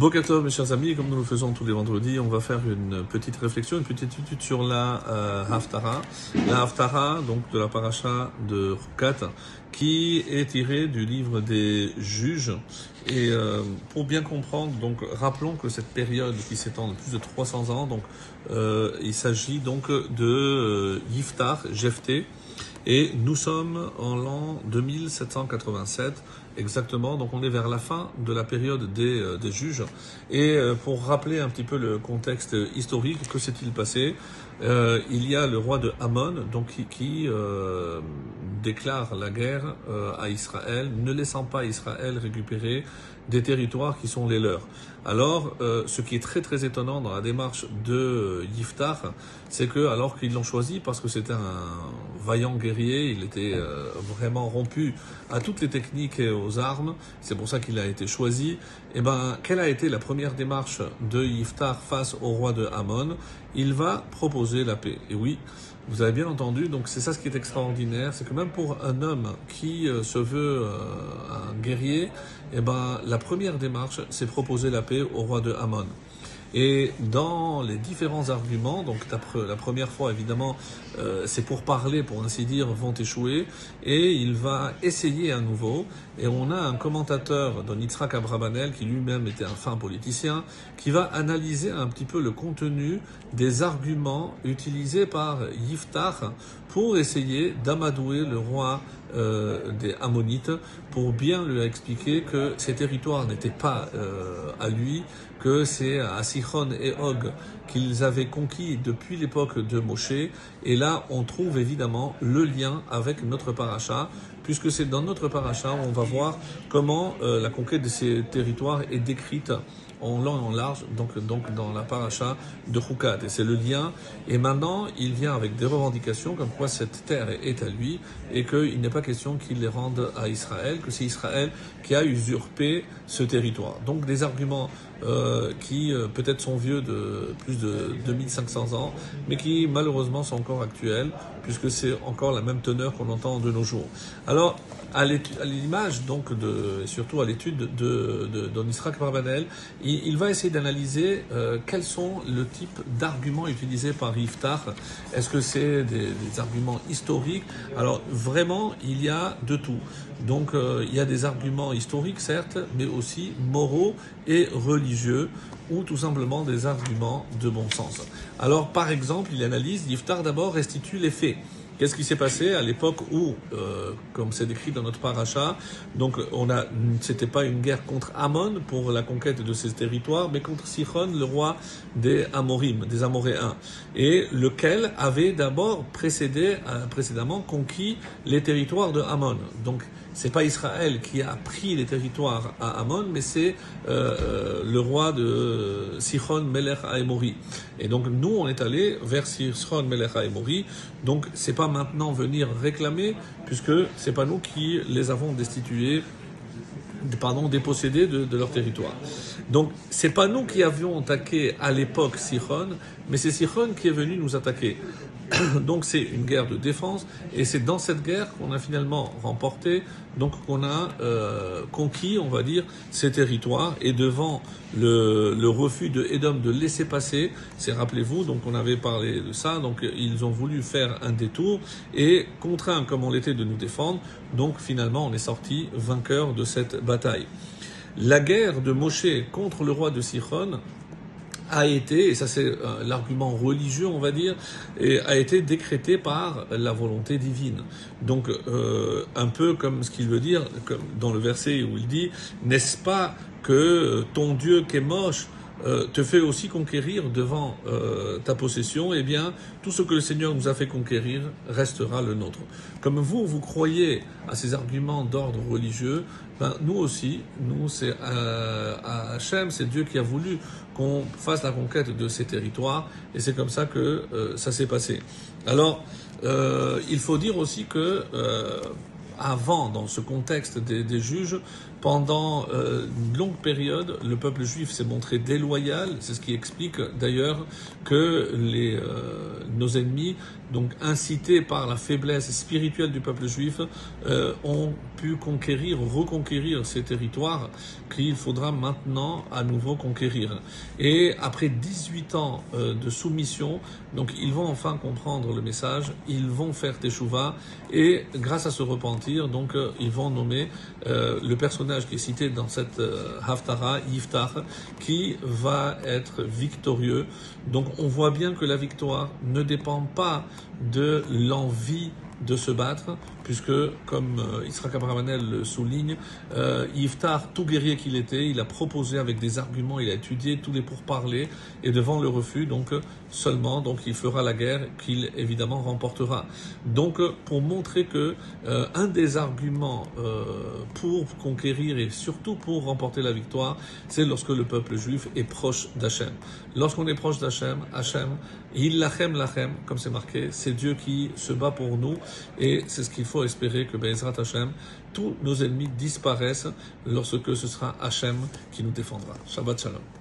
Boker Tov, mes chers amis, comme nous le faisons tous les vendredis, on va faire une petite réflexion, une petite étude sur la Haftara. La Haftara, donc de la paracha de Chukat, qui est tirée du livre des Juges. Et pour bien comprendre, donc rappelons que cette période qui s'étend de plus de 300 ans, donc il s'agit donc de Yiftar, Jephthé. Et nous sommes en l'an 2787 exactement, donc on est vers la fin de la période des juges. Et pour rappeler un petit peu le contexte historique, que s'est-il passé? Il y a le roi de Amon donc qui déclare la guerre à Israël, ne laissant pas Israël récupérer des territoires qui sont les leurs. Alors, ce qui est très très étonnant dans la démarche de Yiftar, c'est que alors qu'ils l'ont choisi parce que c'était un vaillant guerrier, il était vraiment rompu à toutes les techniques et aux armes, c'est pour ça qu'il a été choisi. Et ben, quelle a été la première démarche de Yiftar face au roi de Amon? Il va proposer la paix. Et oui, vous avez bien entendu, donc c'est ça ce qui est extraordinaire, c'est que même pour un homme qui se veut un guerrier, eh ben, la première démarche, c'est proposer la paix au roi de Amon. Et dans les différents arguments, donc la première fois évidemment, c'est pour parler, pour ainsi dire, vont échouer, et il va essayer à nouveau. Et on a un commentateur, Don Yitzhak Abravanel, qui lui-même était un fin politicien, qui va analyser un petit peu le contenu des arguments utilisés par Yiftar pour essayer d'amadouer le roi des Ammonites, pour bien lui expliquer que ces territoires n'étaient pas à lui, que c'est à Sichon et Og qu'ils avaient conquis depuis l'époque de Moshe. Et là, on trouve évidemment le lien avec notre paracha, puisque c'est dans notre paracha où on va voir comment la conquête de ces territoires est décrite en long et en large, donc dans la paracha de Chukat. Et c'est le lien. Et maintenant, il vient avec des revendications comme quoi cette terre est à lui et qu'il n'est pas question qu'il les rende à Israël, que c'est Israël qui a usurpé ce territoire. Donc des arguments qui peut-être sont vieux de plus de 2500 ans, mais qui malheureusement sont encore actuels, puisque c'est encore la même teneur qu'on entend de nos jours. Alors, à l'image donc et surtout à l'étude de Don Yitzhak Abravanel, il va essayer d'analyser quels sont le type d'arguments utilisés par Yiftar. Est-ce que c'est des arguments historiques? Alors vraiment, il y a de tout. Donc il y a des arguments historiques certes, mais aussi moraux et religieux, ou tout simplement des arguments de bon sens. Alors par exemple, il analyse, Yiftar d'abord restitue les faits. Qu'est-ce qui s'est passé à l'époque où, comme c'est décrit dans notre paracha, donc c'était pas une guerre contre Amon pour la conquête de ces territoires, mais contre Sichon, le roi des Amorim, des Amoréens, et lequel avait d'abord précédemment conquis les territoires de Amon. Donc c'est pas Israël qui a pris les territoires à Amon, mais c'est le roi de Sichon Melech Haemori. Et donc nous on est allé vers Sichon Melech Haemori. Donc c'est pas maintenant venir réclamer, puisque c'est pas nous qui les avons dépossédés de leur territoire. Donc c'est pas nous qui avions attaqué à l'époque Sichon, mais c'est Sichon qui est venu nous attaquer. Donc c'est une guerre de défense, et c'est dans cette guerre qu'on a finalement remporté, donc qu'on a conquis, on va dire, ces territoires. Et devant le refus de Édom de laisser passer, c'est, rappelez-vous, donc on avait parlé de ça, donc ils ont voulu faire un détour, et contraints comme on l'était de nous défendre, donc finalement on est sorti vainqueur de cette bataille. La guerre de Moshe contre le roi de Sichon a été, et ça c'est l'argument religieux on va dire, et a été décrété par la volonté divine. Donc un peu comme ce qu'il veut dire, comme dans le verset où il dit « N'est-ce pas que ton Dieu Kémosh te fait aussi conquérir devant ta possession, eh bien, tout ce que le Seigneur nous a fait conquérir restera le nôtre. » Comme vous croyez à ces arguments d'ordre religieux, ben, nous aussi, c'est à Hachem, c'est Dieu qui a voulu qu'on fasse la conquête de ces territoires, et c'est comme ça que ça s'est passé. Alors, il faut dire aussi que avant, dans ce contexte des juges, pendant une longue période, le peuple juif s'est montré déloyal. C'est ce qui explique d'ailleurs que nos ennemis, donc incités par la faiblesse spirituelle du peuple juif, ont pu reconquérir ces territoires qu'il faudra maintenant à nouveau conquérir. Et après 18 ans de soumission, donc ils vont enfin comprendre le message, ils vont faire teshuva, et grâce à ce repentir, donc ils vont nommer le personnage qui est cité dans cette Haftara, Yiftach, qui va être victorieux. Donc on voit bien que la victoire ne dépend pas de l'envie de se battre, puisque, comme Yitzhak Abravanel le souligne, Yiftach, tout guerrier qu'il était, il a proposé avec des arguments, il a étudié tous les pourparlers, et devant le refus, donc seulement, donc il fera la guerre qu'il évidemment remportera. Donc, pour montrer que un des arguments pour conquérir et surtout pour remporter la victoire, c'est lorsque le peuple juif est proche d'Hachem. Lorsqu'on est proche d'Hachem, Hachem, il lachem lachem, comme c'est marqué, c'est Dieu qui se bat pour nous, et c'est ce qu'il faut espérer que Be'ezrat Hachem, tous nos ennemis disparaissent lorsque ce sera Hachem qui nous défendra. Shabbat Shalom.